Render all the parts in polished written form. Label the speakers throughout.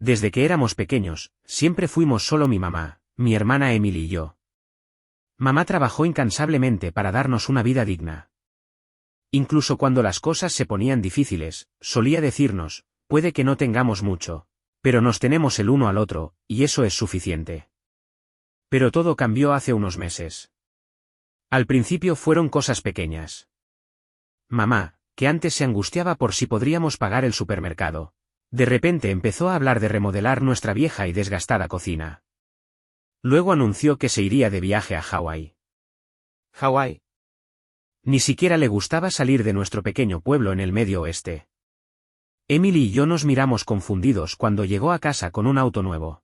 Speaker 1: Desde que éramos pequeños, siempre fuimos solo mi mamá, mi hermana Emily y yo. Mamá trabajó incansablemente para darnos una vida digna. Incluso cuando las cosas se ponían difíciles, solía decirnos, puede que no tengamos mucho, pero nos tenemos el uno al otro, y eso es suficiente. Pero todo cambió hace unos meses. Al principio fueron cosas pequeñas. Mamá, que antes se angustiaba por si podríamos pagar el supermercado, de repente empezó a hablar de remodelar nuestra vieja y desgastada cocina. Luego anunció que se iría de viaje a Hawái.
Speaker 2: Hawái.
Speaker 1: Ni siquiera le gustaba salir de nuestro pequeño pueblo en el medio oeste. Emily y yo nos miramos confundidos cuando llegó a casa con un auto nuevo.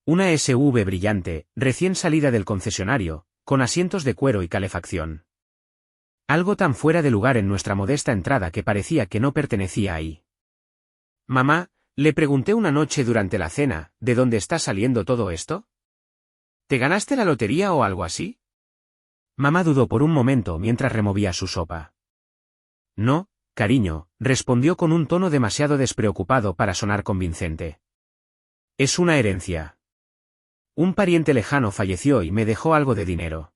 Speaker 1: Una SUV brillante, recién salida del concesionario, con asientos de cuero y calefacción. Algo tan fuera de lugar en nuestra modesta entrada que parecía que no pertenecía ahí. Mamá, le pregunté una noche durante la cena, ¿de dónde está saliendo todo esto? ¿Te ganaste la lotería o algo así? Mamá dudó por un momento mientras removía su sopa. No, cariño, respondió con un tono demasiado despreocupado para sonar convincente. Es una herencia. Un pariente lejano falleció y me dejó algo de dinero.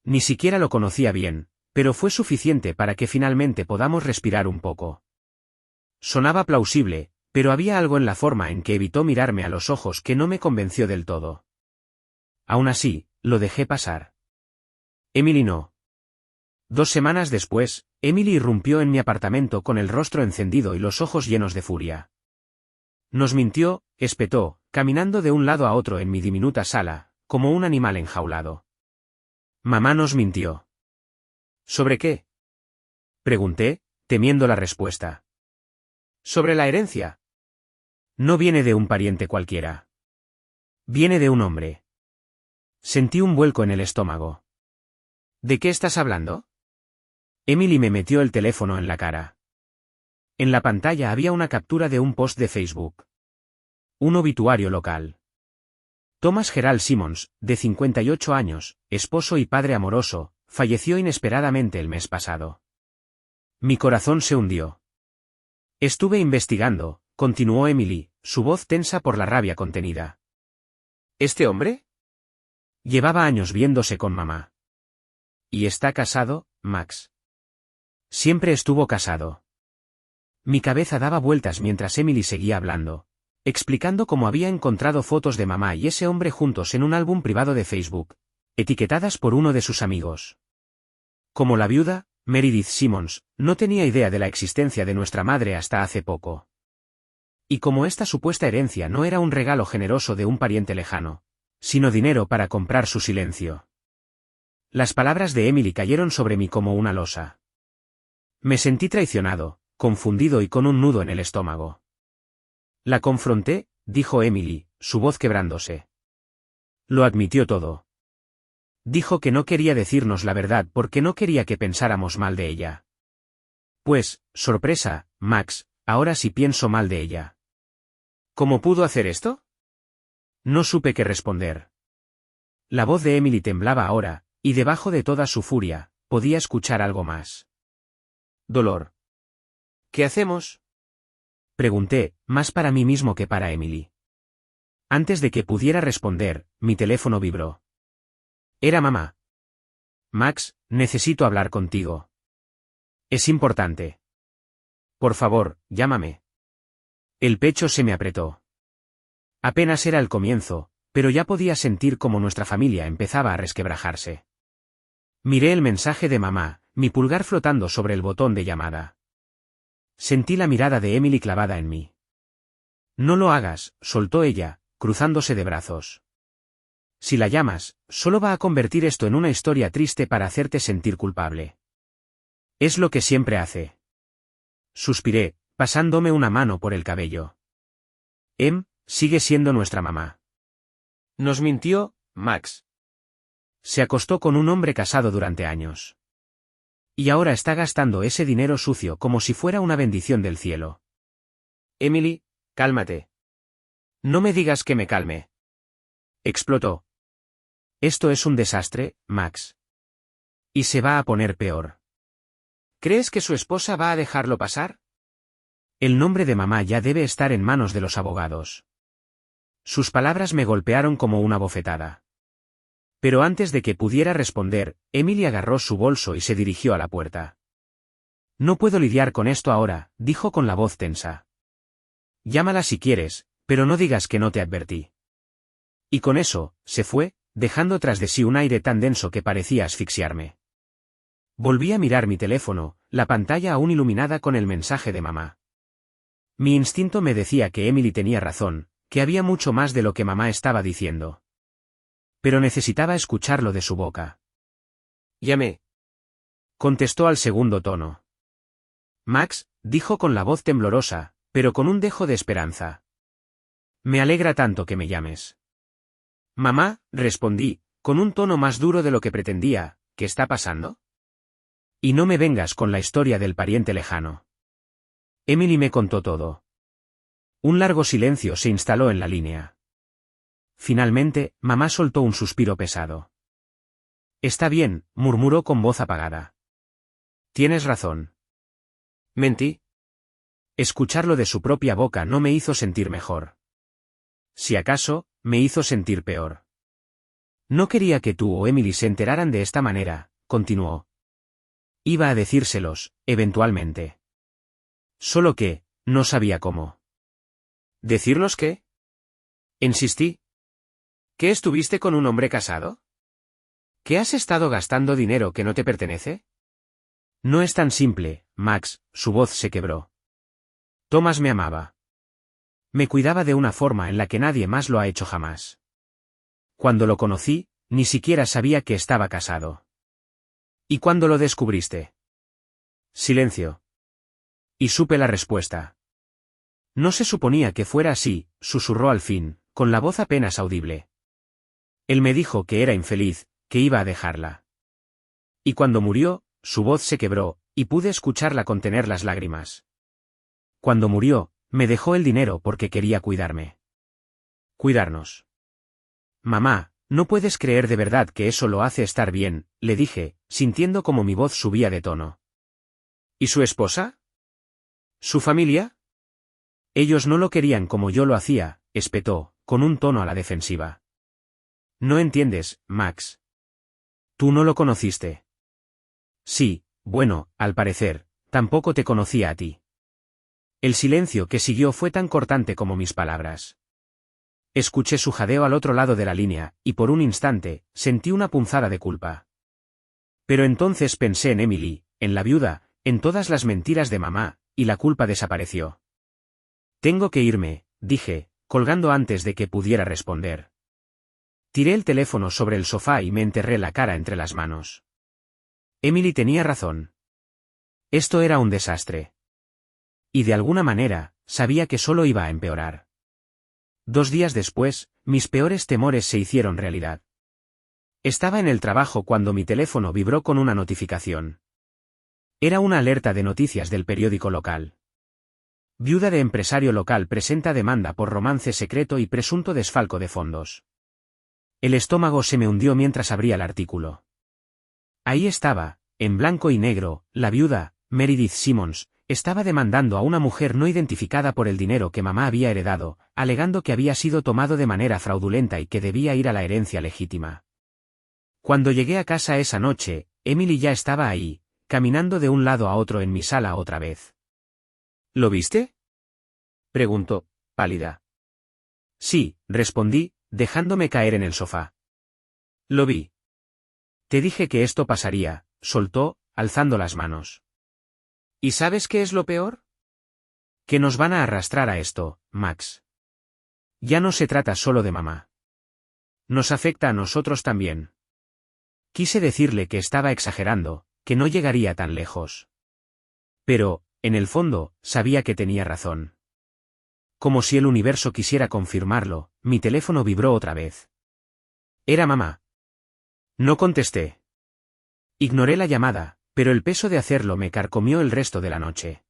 Speaker 1: Ni siquiera lo conocía bien, pero fue suficiente para que finalmente podamos respirar un poco. Sonaba plausible, pero había algo en la forma en que evitó mirarme a los ojos que no me convenció del todo. Aún así, lo dejé pasar. Emily no. 2 semanas después, Emily irrumpió en mi apartamento con el rostro encendido y los ojos llenos de furia. Nos mintió, espetó, caminando de un lado a otro en mi diminuta sala, como un animal enjaulado. Mamá nos mintió. ¿Sobre qué? Pregunté, temiendo la respuesta. Sobre la herencia. No viene de un pariente cualquiera. Viene de un hombre. Sentí un vuelco en el estómago. ¿De qué estás hablando? Emily me metió el teléfono en la cara. En la pantalla había una captura de un post de Facebook. Un obituario local. Thomas Gerald Simmons, de 58 años, esposo y padre amoroso, falleció inesperadamente el mes pasado. Mi corazón se hundió. Estuve investigando, continuó Emily, su voz tensa por la rabia contenida.
Speaker 2: ¿Este hombre?
Speaker 1: Llevaba años viéndose con mamá. ¿Y está casado, Max? Siempre estuvo casado. Mi cabeza daba vueltas mientras Emily seguía hablando, explicando cómo había encontrado fotos de mamá y ese hombre juntos en un álbum privado de Facebook, etiquetadas por uno de sus amigos. Como la viuda, Meredith Simmons, no tenía idea de la existencia de nuestra madre hasta hace poco. Y como esta supuesta herencia no era un regalo generoso de un pariente lejano, sino dinero para comprar su silencio. Las palabras de Emily cayeron sobre mí como una losa. Me sentí traicionado, confundido y con un nudo en el estómago. La confronté, dijo Emily, su voz quebrándose. Lo admitió todo. Dijo que no quería decirnos la verdad porque no quería que pensáramos mal de ella. Pues, sorpresa, Max, ahora sí pienso mal de ella.
Speaker 2: ¿Cómo pudo hacer esto?
Speaker 1: No supe qué responder. La voz de Emily temblaba ahora, y debajo de toda su furia, podía escuchar algo más.
Speaker 2: Dolor. ¿Qué hacemos?
Speaker 1: Pregunté, más para mí mismo que para Emily. Antes de que pudiera responder, mi teléfono vibró. Era mamá. Max, necesito hablar contigo. Es importante. Por favor, llámame. El pecho se me apretó. Apenas era el comienzo, pero ya podía sentir cómo nuestra familia empezaba a resquebrajarse. Miré el mensaje de mamá, mi pulgar flotando sobre el botón de llamada. Sentí la mirada de Emily clavada en mí. No lo hagas, soltó ella, cruzándose de brazos. Si la llamas, solo va a convertir esto en una historia triste para hacerte sentir culpable. Es lo que siempre hace. Suspiré, pasándome una mano por el cabello. Sigue siendo nuestra mamá.
Speaker 2: Nos mintió, Max.
Speaker 1: Se acostó con un hombre casado durante años. Y ahora está gastando ese dinero sucio como si fuera una bendición del cielo.
Speaker 2: Emily, cálmate.
Speaker 1: No me digas que me calme. Explotó. Esto es un desastre, Max. Y se va a poner peor.
Speaker 2: ¿Crees que su esposa va a dejarlo pasar?
Speaker 1: El nombre de mamá ya debe estar en manos de los abogados. Sus palabras me golpearon como una bofetada. Pero antes de que pudiera responder, Emily agarró su bolso y se dirigió a la puerta. No puedo lidiar con esto ahora, dijo con la voz tensa. Llámala si quieres, pero no digas que no te advertí. Y con eso, se fue, dejando tras de sí un aire tan denso que parecía asfixiarme. Volví a mirar mi teléfono, la pantalla aún iluminada con el mensaje de mamá. Mi instinto me decía que Emily tenía razón, que había mucho más de lo que mamá estaba diciendo. Pero necesitaba escucharlo de su boca.
Speaker 2: Llamé.
Speaker 1: Contestó al segundo tono. Max, dijo con la voz temblorosa, pero con un dejo de esperanza. Me alegra tanto que me llames. Mamá, respondí, con un tono más duro de lo que pretendía. ¿Qué está pasando? Y no me vengas con la historia del pariente lejano. Emily me contó todo. Un largo silencio se instaló en la línea. Finalmente, mamá soltó un suspiro pesado. Está bien, murmuró con voz apagada. Tienes razón.
Speaker 2: Mentí.
Speaker 1: Escucharlo de su propia boca no me hizo sentir mejor. Si acaso, me hizo sentir peor. No quería que tú o Emily se enteraran de esta manera, continuó. Iba a decírselos, eventualmente. Solo que, no sabía cómo.
Speaker 2: ¿Decirlos qué? Insistí. ¿Qué estuviste con un hombre casado? ¿Qué has estado gastando dinero que no te pertenece?
Speaker 1: No es tan simple, Max, su voz se quebró. Thomas me amaba. Me cuidaba de una forma en la que nadie más lo ha hecho jamás. Cuando lo conocí, ni siquiera sabía que estaba casado. ¿Y cuándo lo descubriste? Silencio. Y supe la respuesta. No se suponía que fuera así, susurró al fin, con la voz apenas audible. Él me dijo que era infeliz, que iba a dejarla. Y cuando murió, su voz se quebró, y pude escucharla contener las lágrimas. Cuando murió, me dejó el dinero porque quería cuidarme. Cuidarnos. Mamá, no puedes creer de verdad que eso lo hace estar bien, le dije, sintiendo como mi voz subía de tono.
Speaker 2: ¿Y su esposa? ¿Su familia?
Speaker 1: Ellos no lo querían como yo lo hacía, espetó, con un tono a la defensiva. No entiendes, Max. Tú no lo conociste. Sí, bueno, al parecer, tampoco te conocía a ti. El silencio que siguió fue tan cortante como mis palabras. Escuché su jadeo al otro lado de la línea, y por un instante, sentí una punzada de culpa. Pero entonces pensé en Emily, en la viuda, en todas las mentiras de mamá, y la culpa desapareció. Tengo que irme, dije, colgando antes de que pudiera responder. Tiré el teléfono sobre el sofá y me enterré la cara entre las manos. Emily tenía razón. Esto era un desastre. Y de alguna manera, sabía que solo iba a empeorar. 2 días después, mis peores temores se hicieron realidad. Estaba en el trabajo cuando mi teléfono vibró con una notificación. Era una alerta de noticias del periódico local. Viuda de empresario local presenta demanda por romance secreto y presunto desfalco de fondos. El estómago se me hundió mientras abría el artículo. Ahí estaba, en blanco y negro, la viuda, Meredith Simmons, estaba demandando a una mujer no identificada por el dinero que mamá había heredado, alegando que había sido tomado de manera fraudulenta y que debía ir a la herencia legítima. Cuando llegué a casa esa noche, Emily ya estaba ahí, caminando de un lado a otro en mi sala otra vez.
Speaker 2: ¿Lo viste? Preguntó, pálida.
Speaker 1: Sí, respondí, dejándome caer en el sofá.
Speaker 2: Lo vi.
Speaker 1: Te dije que esto pasaría, soltó, alzando las manos.
Speaker 2: ¿Y sabes qué es lo peor?
Speaker 1: Que nos van a arrastrar a esto, Max. Ya no se trata solo de mamá. Nos afecta a nosotros también. Quise decirle que estaba exagerando, que no llegaría tan lejos. Pero, en el fondo, sabía que tenía razón. Como si el universo quisiera confirmarlo, mi teléfono vibró otra vez. Era mamá. No contesté. Ignoré la llamada, pero el peso de hacerlo me carcomió el resto de la noche.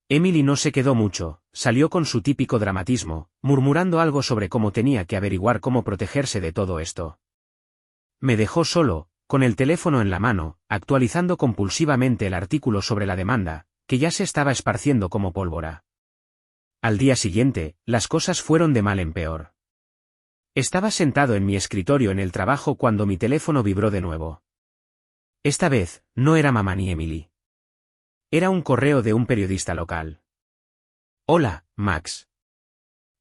Speaker 1: Emily no se quedó mucho, salió con su típico dramatismo, murmurando algo sobre cómo tenía que averiguar cómo protegerse de todo esto. Me dejó solo, con el teléfono en la mano, actualizando compulsivamente el artículo sobre la demanda, que ya se estaba esparciendo como pólvora. Al día siguiente, las cosas fueron de mal en peor. Estaba sentado en mi escritorio en el trabajo cuando mi teléfono vibró de nuevo. Esta vez, no era mamá ni Emily. Era un correo de un periodista local. Hola, Max.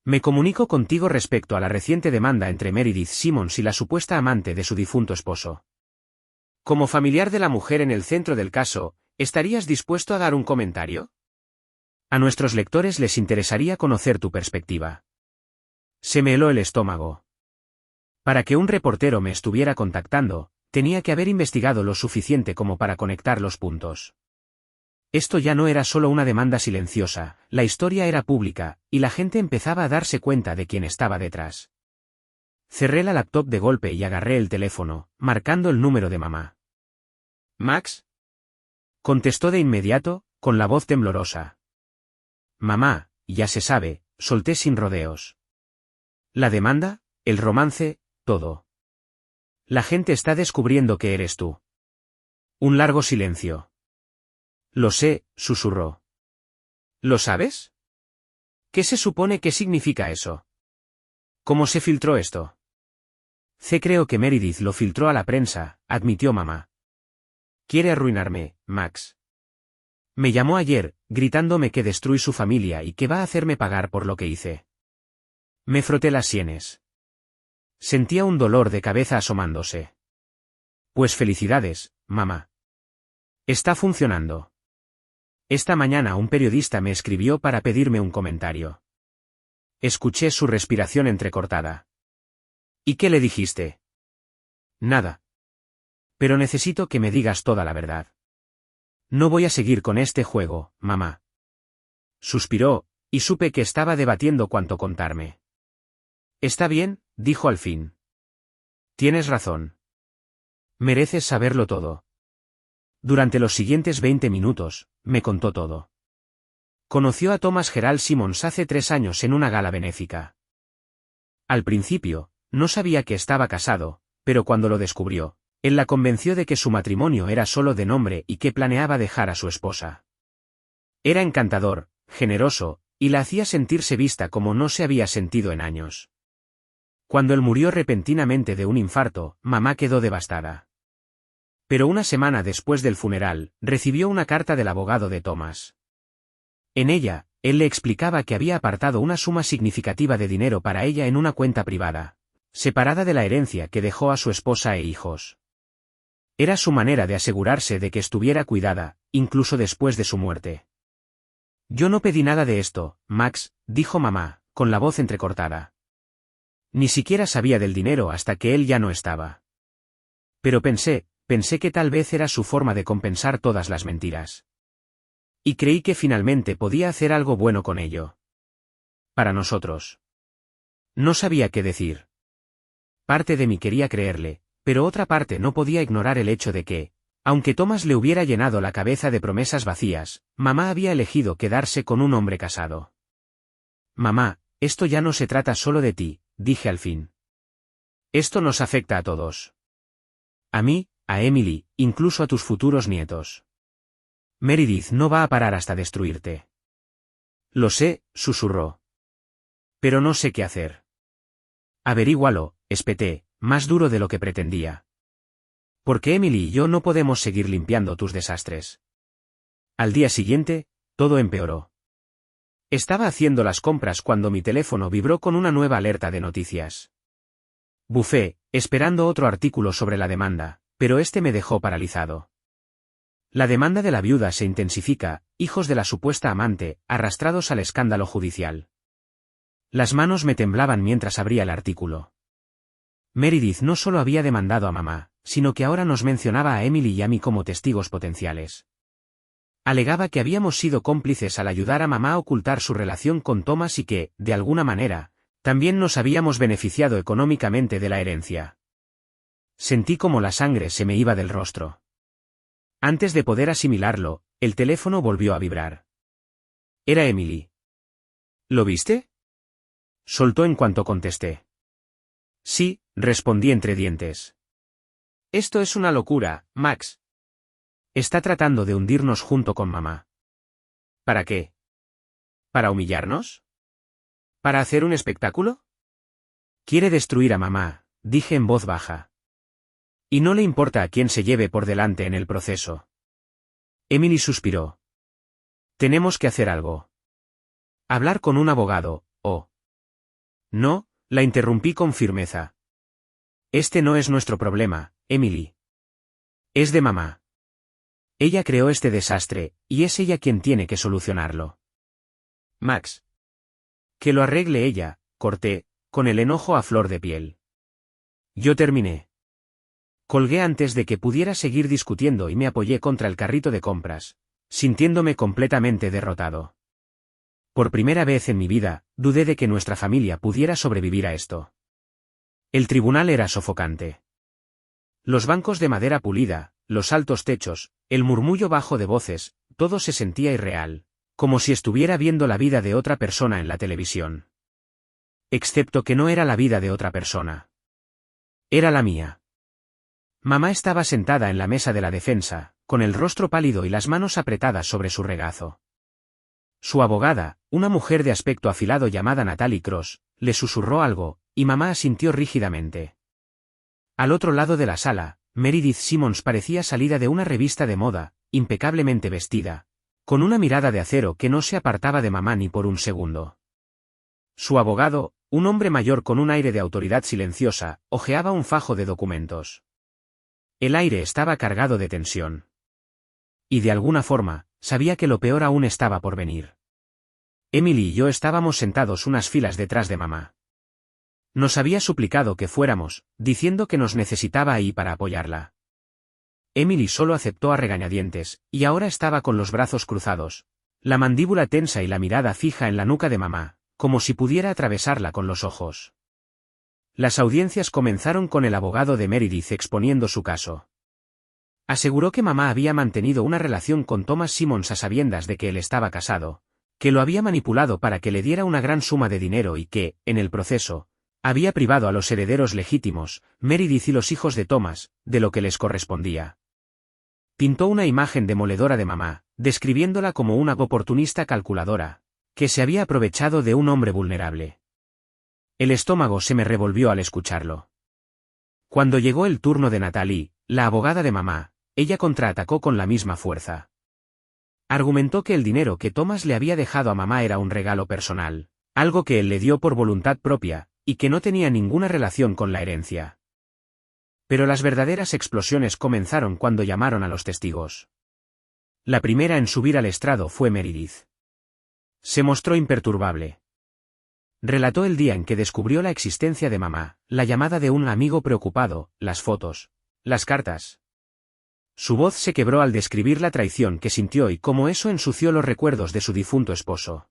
Speaker 1: Me comunico contigo respecto a la reciente demanda entre Meredith Simmons y la supuesta amante de su difunto esposo. Como familiar de la mujer en el centro del caso, ¿estarías dispuesto a dar un comentario? A nuestros lectores les interesaría conocer tu perspectiva. Se me heló el estómago. Para que un reportero me estuviera contactando, tenía que haber investigado lo suficiente como para conectar los puntos. Esto ya no era solo una demanda silenciosa, la historia era pública, y la gente empezaba a darse cuenta de quién estaba detrás. Cerré la laptop de golpe y agarré el teléfono, marcando el número de mamá. ¿Max? Contestó de inmediato, con la voz temblorosa. Mamá, ya se sabe, solté sin rodeos. La demanda, el romance, todo. La gente está descubriendo que eres tú. Un largo silencio. Lo sé, susurró. ¿Lo sabes? ¿Qué se supone que significa eso? ¿Cómo se filtró esto? Creo que Meredith lo filtró a la prensa, admitió mamá. Quiere arruinarme, Max. Me llamó ayer, gritándome que destruí su familia y que va a hacerme pagar por lo que hice. Me froté las sienes. Sentía un dolor de cabeza asomándose. Pues felicidades, mamá. Está funcionando. Esta mañana un periodista me escribió para pedirme un comentario. Escuché su respiración entrecortada. ¿Y qué le dijiste? Nada. Pero necesito que me digas toda la verdad. No voy a seguir con este juego, mamá. Suspiró, y supe que estaba debatiendo cuánto contarme. Está bien, dijo al fin. Tienes razón. Mereces saberlo todo. Durante los siguientes 20 minutos, me contó todo. Conoció a Thomas Gerald Simmons hace 3 años en una gala benéfica. Al principio, no sabía que estaba casado, pero cuando lo descubrió, él la convenció de que su matrimonio era solo de nombre y que planeaba dejar a su esposa. Era encantador, generoso, y la hacía sentirse vista como no se había sentido en años. Cuando él murió repentinamente de un infarto, mamá quedó devastada. Pero una semana después del funeral, recibió una carta del abogado de Thomas. En ella, él le explicaba que había apartado una suma significativa de dinero para ella en una cuenta privada, separada de la herencia que dejó a su esposa e hijos. Era su manera de asegurarse de que estuviera cuidada, incluso después de su muerte. Yo no pedí nada de esto, Max, dijo mamá, con la voz entrecortada. Ni siquiera sabía del dinero hasta que él ya no estaba. Pero pensé que tal vez era su forma de compensar todas las mentiras. Y creí que finalmente podía hacer algo bueno con ello. Para nosotros. No sabía qué decir. Parte de mí quería creerle, pero otra parte no podía ignorar el hecho de que, aunque Thomas le hubiera llenado la cabeza de promesas vacías, mamá había elegido quedarse con un hombre casado. Mamá, esto ya no se trata solo de ti, dije al fin. Esto nos afecta a todos. A mí, a Emily, incluso a tus futuros nietos. Meredith no va a parar hasta destruirte. Lo sé, susurró. Pero no sé qué hacer. Averígualo, espeté, más duro de lo que pretendía. Porque Emily y yo no podemos seguir limpiando tus desastres. Al día siguiente, todo empeoró. Estaba haciendo las compras cuando mi teléfono vibró con una nueva alerta de noticias. Bufé, esperando otro artículo sobre la demanda, pero este me dejó paralizado. La demanda de la viuda se intensifica, hijos de la supuesta amante, arrastrados al escándalo judicial. Las manos me temblaban mientras abría el artículo. Meredith no solo había demandado a mamá, sino que ahora nos mencionaba a Emily y a mí como testigos potenciales. Alegaba que habíamos sido cómplices al ayudar a mamá a ocultar su relación con Thomas y que, de alguna manera, también nos habíamos beneficiado económicamente de la herencia. Sentí como la sangre se me iba del rostro. Antes de poder asimilarlo, el teléfono volvió a vibrar. Era Emily. ¿Lo viste? Soltó en cuanto contesté. Sí, respondí entre dientes. Esto es una locura, Max. Está tratando de hundirnos junto con mamá. ¿Para qué? ¿Para humillarnos?
Speaker 2: ¿Para hacer un espectáculo?
Speaker 1: Quiere destruir a mamá, dije en voz baja. Y no le importa a quién se lleve por delante en el proceso. Emily suspiró. Tenemos que hacer algo. Hablar con un abogado, ¿o? No, la interrumpí con firmeza. Este no es nuestro problema, Emily. Es de mamá. Ella creó este desastre, y es ella quien tiene que solucionarlo.
Speaker 2: Max.
Speaker 1: Que lo arregle ella, corté, con el enojo a flor de piel. Yo terminé. Colgué antes de que pudiera seguir discutiendo y me apoyé contra el carrito de compras, sintiéndome completamente derrotado. Por primera vez en mi vida, dudé de que nuestra familia pudiera sobrevivir a esto. El tribunal era sofocante. Los bancos de madera pulida, los altos techos, el murmullo bajo de voces, todo se sentía irreal, como si estuviera viendo la vida de otra persona en la televisión. Excepto que no era la vida de otra persona. Era la mía. Mamá estaba sentada en la mesa de la defensa, con el rostro pálido y las manos apretadas sobre su regazo. Su abogada, una mujer de aspecto afilado llamada Natalie Cross, le susurró algo, y mamá asintió rígidamente. Al otro lado de la sala, Meredith Simmons parecía salida de una revista de moda, impecablemente vestida, con una mirada de acero que no se apartaba de mamá ni por un segundo. Su abogado, un hombre mayor con un aire de autoridad silenciosa, hojeaba un fajo de documentos. El aire estaba cargado de tensión. Y de alguna forma, sabía que lo peor aún estaba por venir. Emily y yo estábamos sentados unas filas detrás de mamá. Nos había suplicado que fuéramos, diciendo que nos necesitaba ahí para apoyarla. Emily solo aceptó a regañadientes, y ahora estaba con los brazos cruzados, la mandíbula tensa y la mirada fija en la nuca de mamá, como si pudiera atravesarla con los ojos. Las audiencias comenzaron con el abogado de Meredith exponiendo su caso. Aseguró que mamá había mantenido una relación con Thomas Simmons a sabiendas de que él estaba casado, que lo había manipulado para que le diera una gran suma de dinero y que, en el proceso, había privado a los herederos legítimos, Meredith y los hijos de Thomas, de lo que les correspondía. Pintó una imagen demoledora de mamá, describiéndola como una oportunista calculadora, que se había aprovechado de un hombre vulnerable. El estómago se me revolvió al escucharlo. Cuando llegó el turno de Natalie, la abogada de mamá, ella contraatacó con la misma fuerza. Argumentó que el dinero que Thomas le había dejado a mamá era un regalo personal, algo que él le dio por voluntad propia, y que no tenía ninguna relación con la herencia. Pero las verdaderas explosiones comenzaron cuando llamaron a los testigos. La primera en subir al estrado fue Meredith. Se mostró imperturbable. Relató el día en que descubrió la existencia de mamá, la llamada de un amigo preocupado, las fotos, las cartas. Su voz se quebró al describir la traición que sintió y cómo eso ensució los recuerdos de su difunto esposo.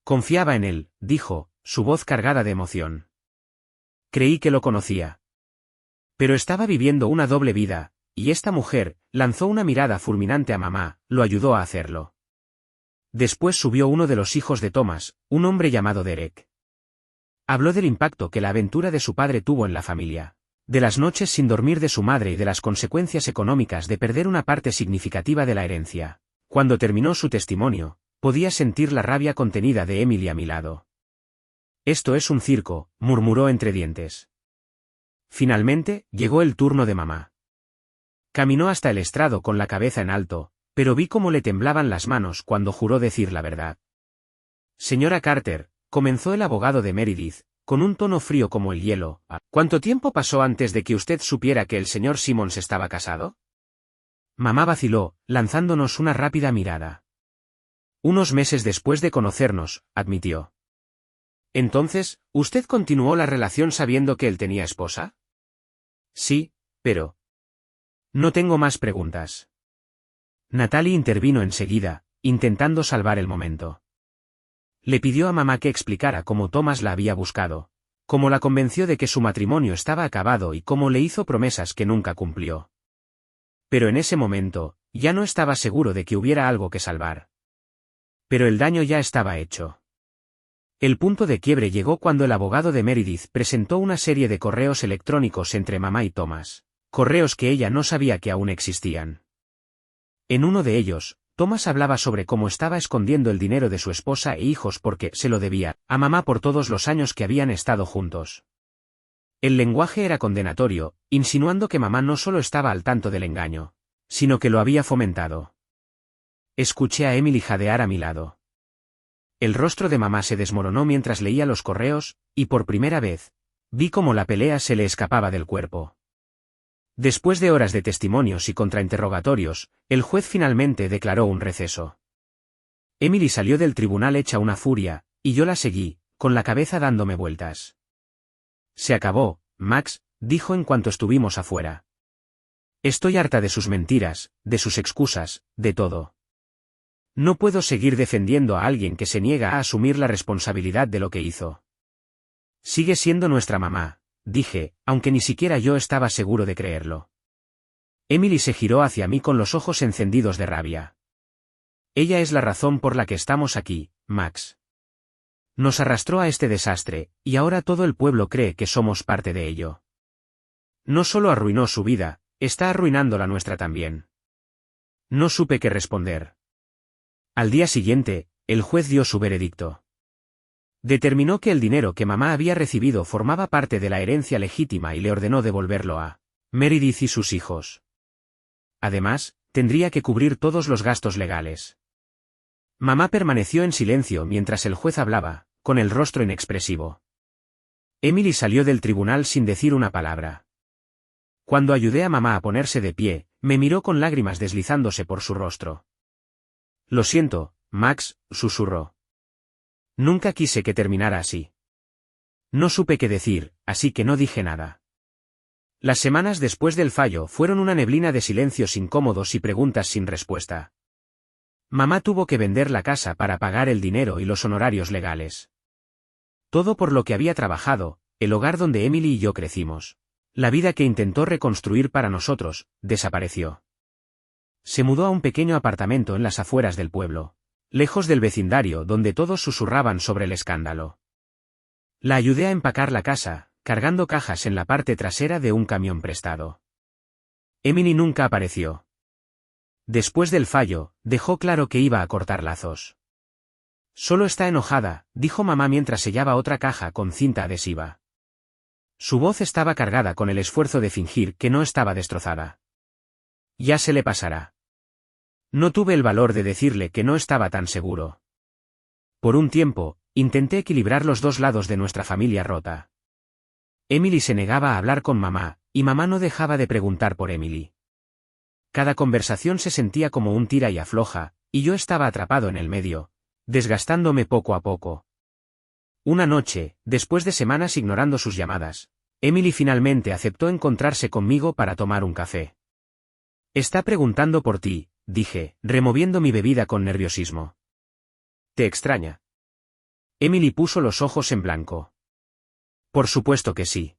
Speaker 1: Confiaba en él, dijo, su voz cargada de emoción. Creí que lo conocía. Pero estaba viviendo una doble vida, y esta mujer, lanzó una mirada fulminante a mamá, lo ayudó a hacerlo. Después subió uno de los hijos de Thomas, un hombre llamado Derek. Habló del impacto que la aventura de su padre tuvo en la familia, de las noches sin dormir de su madre y de las consecuencias económicas de perder una parte significativa de la herencia. Cuando terminó su testimonio, podía sentir la rabia contenida de Emily a mi lado. Esto es un circo, murmuró entre dientes. Finalmente, llegó el turno de mamá. Caminó hasta el estrado con la cabeza en alto, pero vi cómo le temblaban las manos cuando juró decir la verdad. Señora Carter, comenzó el abogado de Meredith, con un tono frío como el hielo, ¿cuánto tiempo pasó antes de que usted supiera que el señor Simmons estaba casado? Mamá vaciló, lanzándonos una rápida mirada. Unos meses después de conocernos, admitió. Entonces, ¿usted continuó la relación sabiendo que él tenía esposa? Sí, pero... No tengo más preguntas. Natalie intervino enseguida, intentando salvar el momento. Le pidió a mamá que explicara cómo Thomas la había buscado, cómo la convenció de que su matrimonio estaba acabado y cómo le hizo promesas que nunca cumplió. Pero en ese momento, ya no estaba seguro de que hubiera algo que salvar. Pero el daño ya estaba hecho. El punto de quiebre llegó cuando el abogado de Meredith presentó una serie de correos electrónicos entre mamá y Thomas, correos que ella no sabía que aún existían. En uno de ellos, Thomas hablaba sobre cómo estaba escondiendo el dinero de su esposa e hijos porque se lo debía a mamá por todos los años que habían estado juntos. El lenguaje era condenatorio, insinuando que mamá no solo estaba al tanto del engaño, sino que lo había fomentado. Escuché a Emily jadear a mi lado. El rostro de mamá se desmoronó mientras leía los correos, y por primera vez, vi cómo la pelea se le escapaba del cuerpo. Después de horas de testimonios y contrainterrogatorios, el juez finalmente declaró un receso. Emily salió del tribunal hecha una furia, y yo la seguí, con la cabeza dándome vueltas. Se acabó, Max, dijo en cuanto estuvimos afuera. Estoy harta de sus mentiras, de sus excusas, de todo. No puedo seguir defendiendo a alguien que se niega a asumir la responsabilidad de lo que hizo. Sigue siendo nuestra mamá, dije, aunque ni siquiera yo estaba seguro de creerlo. Emily se giró hacia mí con los ojos encendidos de rabia. Ella es la razón por la que estamos aquí, Max. Nos arrastró a este desastre, y ahora todo el pueblo cree que somos parte de ello. No solo arruinó su vida, está arruinando la nuestra también. No supe qué responder. Al día siguiente, el juez dio su veredicto. Determinó que el dinero que mamá había recibido formaba parte de la herencia legítima y le ordenó devolverlo a Meredith y sus hijos. Además, tendría que cubrir todos los gastos legales. Mamá permaneció en silencio mientras el juez hablaba, con el rostro inexpresivo. Emily salió del tribunal sin decir una palabra. Cuando ayudé a mamá a ponerse de pie, me miró con lágrimas deslizándose por su rostro. Lo siento, Max, susurró. Nunca quise que terminara así. No supe qué decir, así que no dije nada. Las semanas después del fallo fueron una neblina de silencios incómodos y preguntas sin respuesta. Mamá tuvo que vender la casa para pagar el dinero y los honorarios legales. Todo por lo que había trabajado, el hogar donde Emily y yo crecimos. La vida que intentó reconstruir para nosotros, desapareció. Se mudó a un pequeño apartamento en las afueras del pueblo, lejos del vecindario donde todos susurraban sobre el escándalo. La ayudé a empacar la casa, cargando cajas en la parte trasera de un camión prestado. Emily nunca apareció. Después del fallo, dejó claro que iba a cortar lazos. Solo está enojada, dijo mamá mientras sellaba otra caja con cinta adhesiva. Su voz estaba cargada con el esfuerzo de fingir que no estaba destrozada. Ya se le pasará. No tuve el valor de decirle que no estaba tan seguro. Por un tiempo, intenté equilibrar los dos lados de nuestra familia rota. Emily se negaba a hablar con mamá, y mamá no dejaba de preguntar por Emily. Cada conversación se sentía como un tira y afloja, y yo estaba atrapado en el medio, desgastándome poco a poco. Una noche, después de semanas ignorando sus llamadas, Emily finalmente aceptó encontrarse conmigo para tomar un café. Está preguntando por ti, dije, removiendo mi bebida con nerviosismo. ¿Te extraña? Emily puso los ojos en blanco. Por supuesto que sí.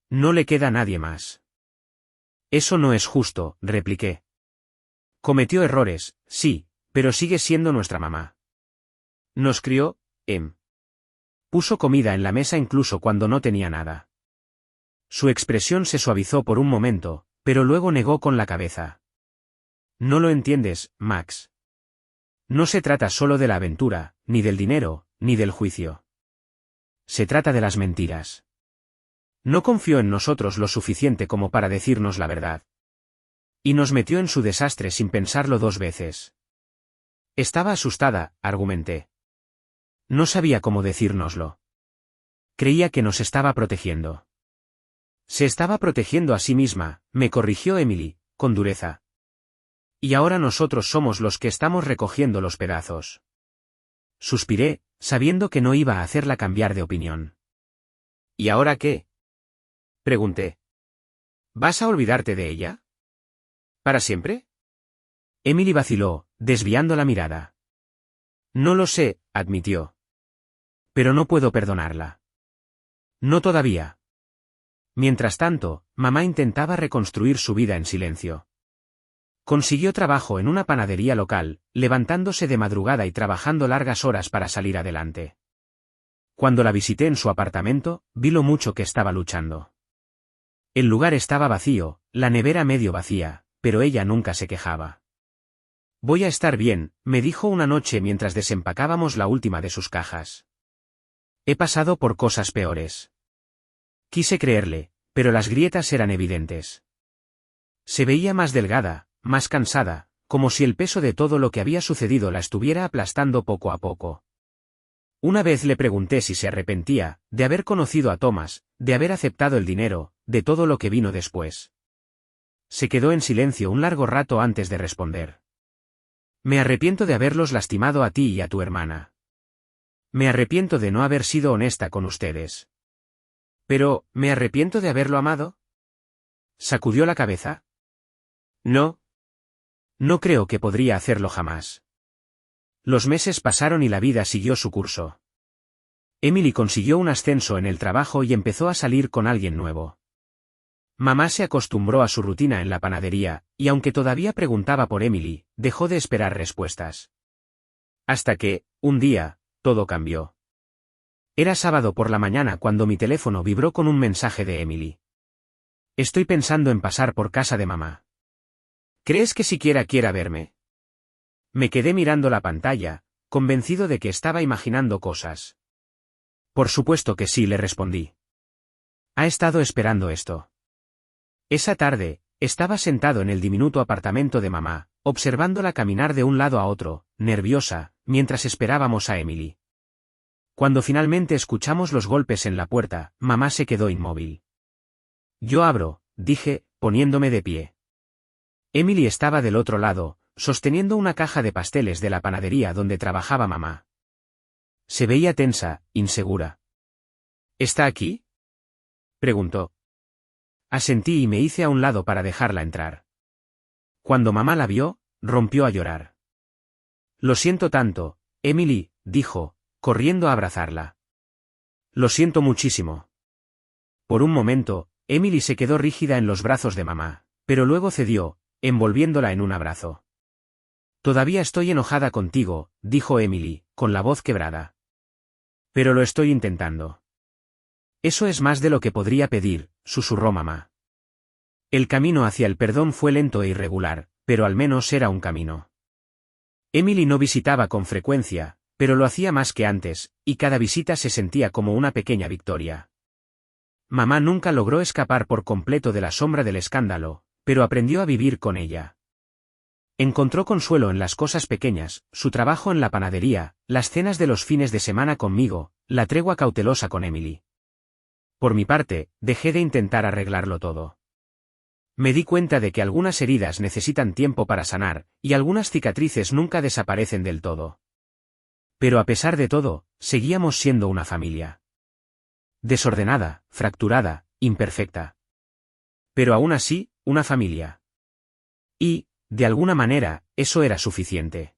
Speaker 1: No le queda nadie más. Eso no es justo, repliqué. Cometió errores, sí, pero sigue siendo nuestra mamá. Nos crió, Puso comida en la mesa incluso cuando no tenía nada. Su expresión se suavizó por un momento, pero luego negó con la cabeza. No lo entiendes, Max. No se trata solo de la aventura, ni del dinero, ni del juicio. Se trata de las mentiras. No confió en nosotros lo suficiente como para decirnos la verdad. Y nos metió en su desastre sin pensarlo dos veces. Estaba asustada, argumenté. No sabía cómo decírnoslo. Creía que nos estaba protegiendo. Se estaba protegiendo a sí misma, me corrigió Emily, con dureza. Y ahora nosotros somos los que estamos recogiendo los pedazos. Suspiré, sabiendo que no iba a hacerla cambiar de opinión. ¿Y ahora qué? Pregunté. ¿Vas a olvidarte de ella? ¿Para siempre? Emily vaciló, desviando la mirada. No lo sé, admitió. Pero no puedo perdonarla. No todavía. Mientras tanto, mamá intentaba reconstruir su vida en silencio. Consiguió trabajo en una panadería local, levantándose de madrugada y trabajando largas horas para salir adelante. Cuando la visité en su apartamento, vi lo mucho que estaba luchando. El lugar estaba vacío, la nevera medio vacía, pero ella nunca se quejaba. Voy a estar bien, me dijo una noche mientras desempacábamos la última de sus cajas. He pasado por cosas peores. Quise creerle, pero las grietas eran evidentes. Se veía más delgada, más cansada, como si el peso de todo lo que había sucedido la estuviera aplastando poco a poco. Una vez le pregunté si se arrepentía, de haber conocido a Thomas, de haber aceptado el dinero, de todo lo que vino después. Se quedó en silencio un largo rato antes de responder. Me arrepiento de haberlos lastimado a ti y a tu hermana. Me arrepiento de no haber sido honesta con ustedes. Pero, ¿me arrepiento de haberlo amado? Sacudió la cabeza. No. No creo que podría hacerlo jamás. Los meses pasaron y la vida siguió su curso. Emily consiguió un ascenso en el trabajo y empezó a salir con alguien nuevo. Mamá se acostumbró a su rutina en la panadería, y aunque todavía preguntaba por Emily, dejó de esperar respuestas. Hasta que, un día, todo cambió. Era sábado por la mañana cuando mi teléfono vibró con un mensaje de Emily. Estoy pensando en pasar por casa de mamá. ¿Crees que siquiera quiera verme? Me quedé mirando la pantalla, convencido de que estaba imaginando cosas. Por supuesto que sí, le respondí. Ha estado esperando esto. Esa tarde, estaba sentado en el diminuto apartamento de mamá, observándola caminar de un lado a otro, nerviosa, mientras esperábamos a Emily. Cuando finalmente escuchamos los golpes en la puerta, mamá se quedó inmóvil. Yo abro, dije, poniéndome de pie. Emily estaba del otro lado, sosteniendo una caja de pasteles de la panadería donde trabajaba mamá. Se veía tensa, insegura. ¿Está aquí?, preguntó. Asentí y me hice a un lado para dejarla entrar. Cuando mamá la vio, rompió a llorar. Lo siento tanto, Emily, dijo, corriendo a abrazarla. Lo siento muchísimo. Por un momento, Emily se quedó rígida en los brazos de mamá, pero luego cedió, envolviéndola en un abrazo. Todavía estoy enojada contigo, dijo Emily, con la voz quebrada. Pero lo estoy intentando. Eso es más de lo que podría pedir, susurró mamá. El camino hacia el perdón fue lento e irregular, pero al menos era un camino. Emily no visitaba con frecuencia, pero lo hacía más que antes, y cada visita se sentía como una pequeña victoria. Mamá nunca logró escapar por completo de la sombra del escándalo, pero aprendió a vivir con ella. Encontró consuelo en las cosas pequeñas, su trabajo en la panadería, las cenas de los fines de semana conmigo, la tregua cautelosa con Emily. Por mi parte, dejé de intentar arreglarlo todo. Me di cuenta de que algunas heridas necesitan tiempo para sanar, y algunas cicatrices nunca desaparecen del todo. Pero a pesar de todo, seguíamos siendo una familia. Desordenada, fracturada, imperfecta. Pero aún así, una familia. Y, de alguna manera, eso era suficiente.